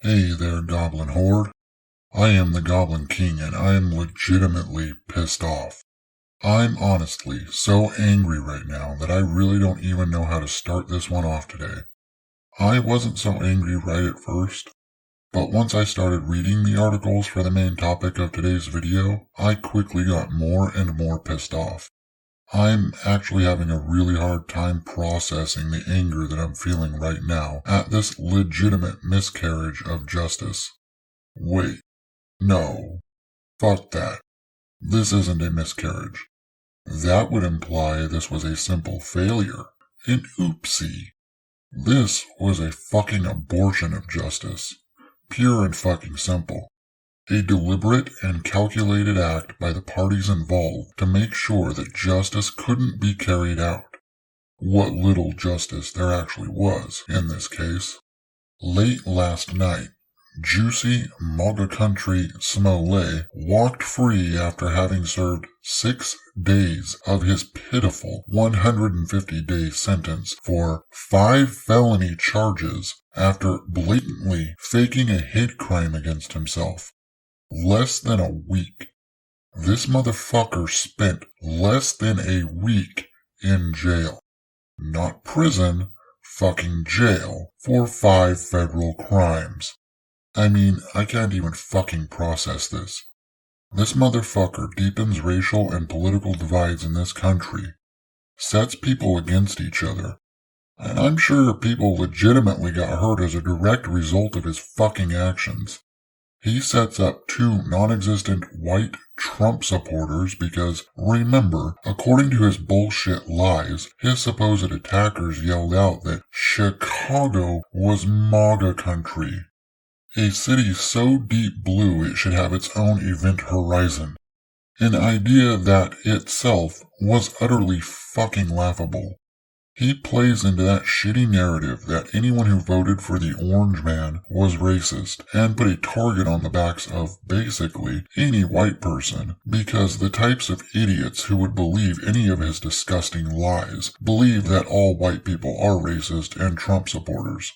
Hey there, Goblin Horde. I am the Goblin King and I am legitimately pissed off. I'm honestly so angry right now that I really don't even know how to start this one off today. I wasn't so angry right at first, but once I started reading the articles for the main topic of today's video, I quickly got more and more pissed off. I'm actually having a really hard time processing the anger that I'm feeling right now at this legitimate miscarriage of justice. Wait, no, fuck that. This isn't a miscarriage. That would imply this was a simple failure, an oopsie. This was a fucking abortion of justice, pure and fucking simple. A deliberate and calculated act by the parties involved to make sure that justice couldn't be carried out. What little justice there actually was in this case. Late last night, Jussie Smollett walked free after having served 6 days of his pitiful 150-day sentence for 5 felony charges after blatantly faking a hate crime against himself. Less than a week. This motherfucker spent less than a week in jail. Not prison, fucking jail for 5 federal crimes. I mean, I can't even fucking process this. This motherfucker deepens racial and political divides in this country, sets people against each other, and I'm sure people legitimately got hurt as a direct result of his fucking actions. He sets up 2 non-existent white Trump supporters because, remember, according to his bullshit lies, his supposed attackers yelled out that Chicago was MAGA country. A city so deep blue it should have its own event horizon. An idea that itself was utterly fucking laughable. He plays into that shitty narrative that anyone who voted for the orange man was racist and put a target on the backs of basically any white person because the types of idiots who would believe any of his disgusting lies believe that all white people are racist and Trump supporters.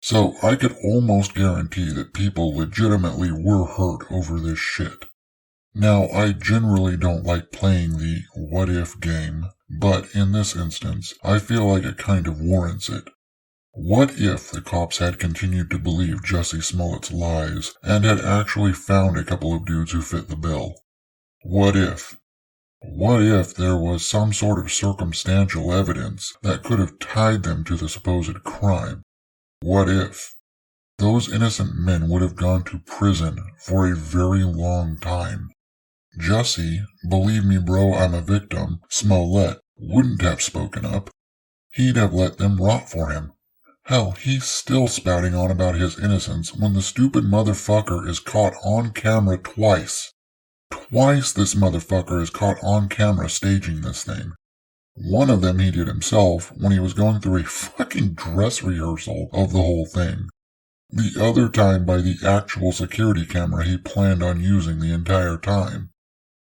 So I could almost guarantee that people legitimately were hurt over this shit. Now, I generally don't like playing the what-if game, but in this instance, I feel like it kind of warrants it. What if the cops had continued to believe Jussie Smollett's lies and had actually found a couple of dudes who fit the bill? What if? What if there was some sort of circumstantial evidence that could have tied them to the supposed crime? What if? Those innocent men would have gone to prison for a very long time. Jussie, believe me bro, I'm a victim, Smullet, wouldn't have spoken up. He'd have let them rot for him. Hell, he's still spouting on about his innocence when the stupid motherfucker is caught on camera twice. Twice this motherfucker is caught on camera staging this thing. One of them he did himself when he was going through a fucking dress rehearsal of the whole thing. The other time by the actual security camera he planned on using the entire time.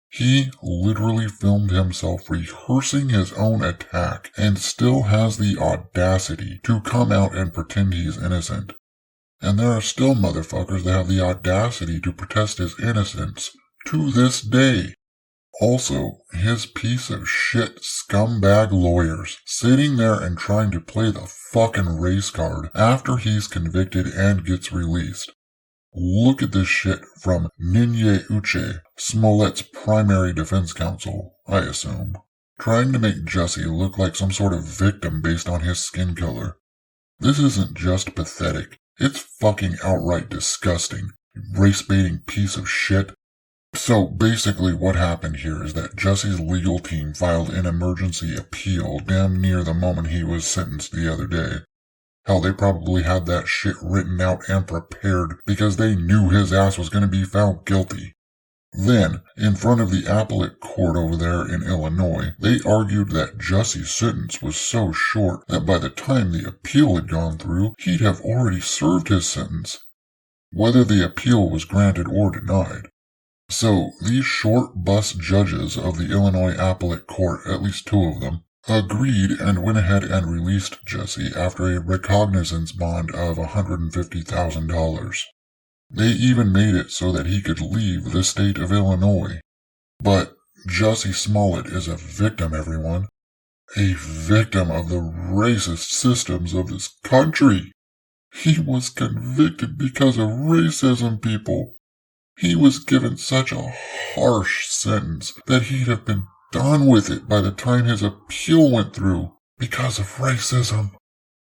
He literally filmed himself rehearsing his own attack and still has the audacity to come out and pretend he's innocent. And there are still motherfuckers that have the audacity to protest his innocence to this day. Also, his piece of shit scumbag lawyers sitting there and trying to play the fucking race card after he's convicted and gets released. Look at this shit from Ninye Uche, Smollett's primary defense counsel, I assume, trying to make Jussie look like some sort of victim based on his skin color. This isn't just pathetic, it's fucking outright disgusting, race-baiting piece of shit. So basically what happened here is that Jussie's legal team filed an emergency appeal damn near the moment he was sentenced the other day. Hell, they probably had that shit written out and prepared because they knew his ass was going to be found guilty. Then, in front of the appellate court over there in Illinois, they argued that Jussie's sentence was so short that by the time the appeal had gone through, he'd have already served his sentence, whether the appeal was granted or denied. So, these short bus judges of the Illinois appellate court, at least 2 of them, agreed and went ahead and released Jussie after a recognizance bond of $150,000. They even made it so that he could leave the state of Illinois. But Jussie Smollett is a victim, everyone. A victim of the racist systems of this country. He was convicted because of racism, people. He was given such a harsh sentence that he'd have been done with it by the time his appeal went through because of racism.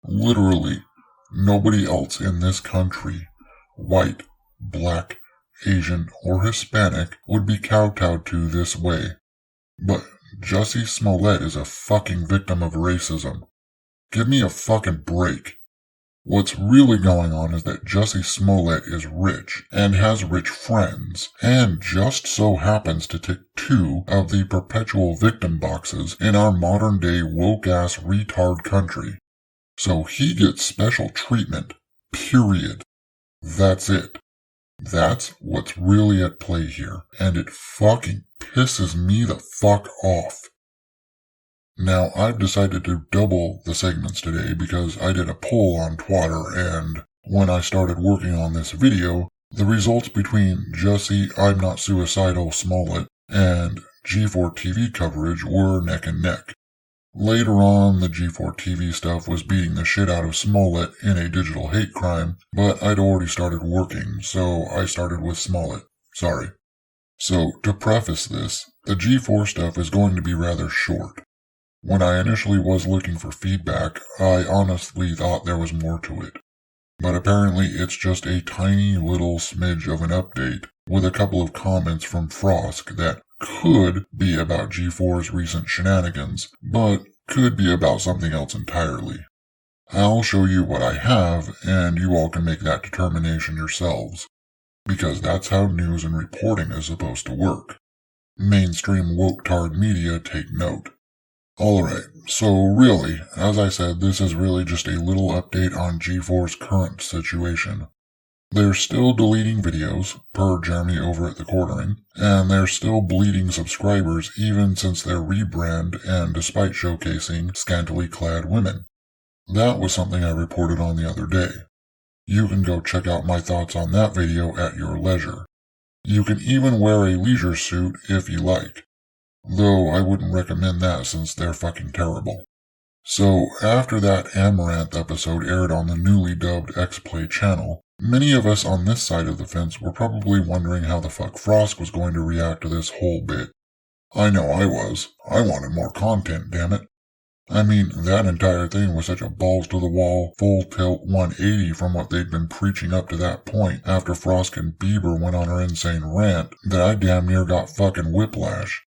Literally, nobody else in this country, white, black, Asian, or Hispanic, would be kowtowed to this way. But Jussie Smollett is a fucking victim of racism. Give me a fucking break. What's really going on is that Jussie Smollett is rich and has rich friends, and just so happens to tick 2 of the perpetual victim boxes in our modern-day woke-ass retard country. So he gets special treatment, period. That's it. That's what's really at play here, and it fucking pisses me the fuck off. Now, I've decided to double the segments today because I did a poll on Twitter, and when I started working on this video, the results between Jussie I'm Not Suicidal Smollett and G4TV coverage were neck and neck. Later on, the G4TV stuff was beating the shit out of Smullet in a digital hate crime, but I'd already started working, so I started with Smullet. Sorry. So, to preface this, the G4 stuff is going to be rather short. When I initially was looking for feedback, I honestly thought there was more to it. But apparently it's just a tiny little smidge of an update, with a couple of comments from Frosk that could be about G4's recent shenanigans, but could be about something else entirely. I'll show you what I have, and you all can make that determination yourselves. Because that's how news and reporting is supposed to work. Mainstream woke-tard media take note. Alright, so really, as I said, this is really just a little update on G4's current situation. They're still deleting videos, per Jeremy over at The Quartering, and they're still bleeding subscribers even since their rebrand and despite showcasing scantily clad women. That was something I reported on the other day. You can go check out my thoughts on that video at your leisure. You can even wear a leisure suit if you like. Though I wouldn't recommend that since they're fucking terrible. So, after that Amaranth episode aired on the newly dubbed X-Play channel, many of us on this side of the fence were probably wondering how the fuck Frosk was going to react to this whole bit. I know I was. I wanted more content, damn it. I mean, that entire thing was such a balls-to-the-wall, full-tilt 180 from what they'd been preaching up to that point after Frosk and Bieber went on her insane rant that I damn near got fucking whiplash.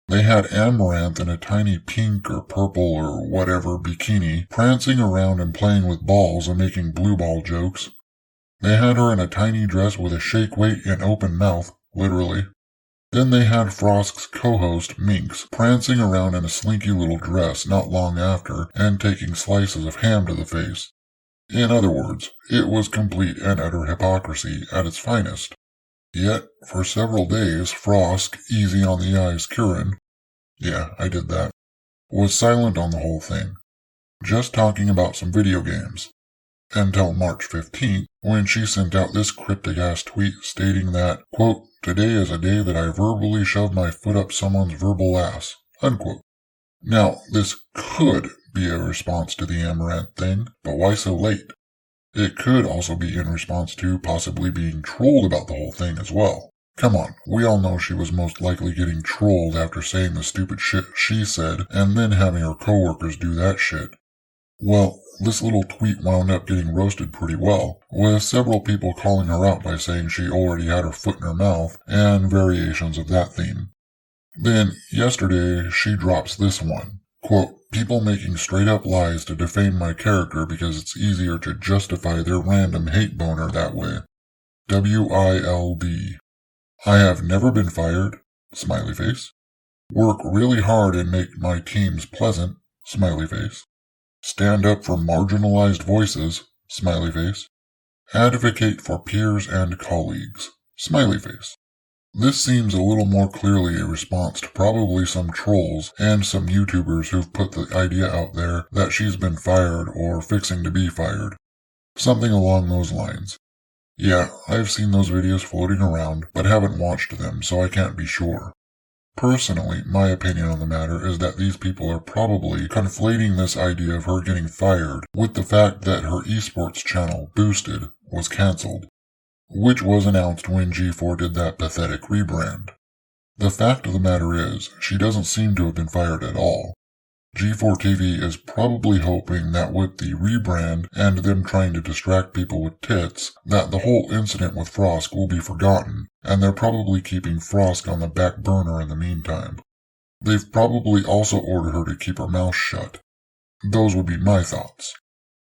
They had Amaranth in a tiny pink or purple or whatever bikini, prancing around and playing with balls and making blue ball jokes. They had her in a tiny dress with a shake weight and open mouth, literally. Then they had Frosk's co-host, Minx, prancing around in a slinky little dress not long after and taking slices of ham to the face. In other words, it was complete and utter hypocrisy at its finest. Yet, for several days, Frosk, easy on the eyes Curran, yeah, I did that, was silent on the whole thing, just talking about some video games. Until March 15th, when she sent out this cryptic-ass tweet stating that, quote, "Today is a day that I verbally shoved my foot up someone's verbal ass," unquote. Now, this could be a response to the Amaranth thing, but why so late? It could also be in response to possibly being trolled about the whole thing as well. Come on, we all know she was most likely getting trolled after saying the stupid shit she said and then having her coworkers do that shit. Well, this little tweet wound up getting roasted pretty well, with several people calling her out by saying she already had her foot in her mouth and variations of that theme. Then, yesterday, she drops this one. Quote, "People making straight-up lies to defame my character because it's easier to justify their random hate boner that way. WILD. I have never been fired. Smiley face. Work really hard and make my teams pleasant. Smiley face. Stand up for marginalized voices. Smiley face. Advocate for peers and colleagues. Smiley face." This seems a little more clearly a response to probably some trolls and some YouTubers who've put the idea out there that she's been fired or fixing to be fired. Something along those lines. Yeah, I've seen those videos floating around, but haven't watched them, so I can't be sure. Personally, my opinion on the matter is that these people are probably conflating this idea of her getting fired with the fact that her esports channel, Boosted, was cancelled, which was announced when G4 did that pathetic rebrand. The fact of the matter is, she doesn't seem to have been fired at all. G4TV is probably hoping that with the rebrand and them trying to distract people with tits, that the whole incident with Frosk will be forgotten, and they're probably keeping Frosk on the back burner in the meantime. They've probably also ordered her to keep her mouth shut. Those would be my thoughts.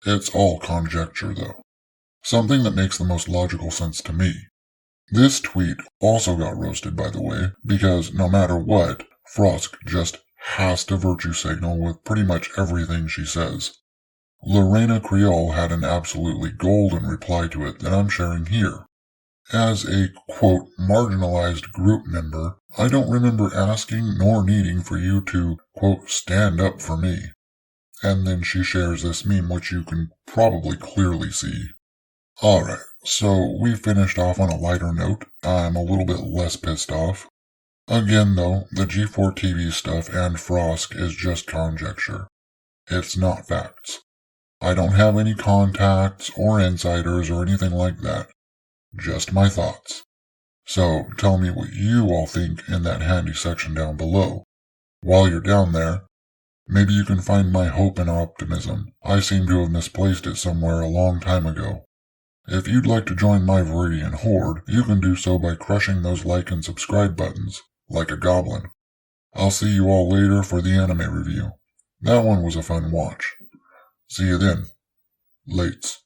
It's all conjecture, though. Something that makes the most logical sense to me. This tweet also got roasted, by the way, because no matter what, Frosk just has to virtue signal with pretty much everything she says. Lorena Creole had an absolutely golden reply to it that I'm sharing here. As a, quote, marginalized group member, I don't remember asking nor needing for you to, quote, stand up for me. And then she shares this meme, which you can probably clearly see. Alright, so we finished off on a lighter note. I'm a little bit less pissed off. Again, though, the G4TV stuff and Frosk is just conjecture. It's not facts. I don't have any contacts or insiders or anything like that. Just my thoughts. So tell me what you all think in that handy section down below. While you're down there, maybe you can find my hope and optimism. I seem to have misplaced it somewhere a long time ago. If you'd like to join my Viridian horde, you can do so by crushing those like and subscribe buttons, like a goblin. I'll see you all later for the anime review. That one was a fun watch. See you then. Lates.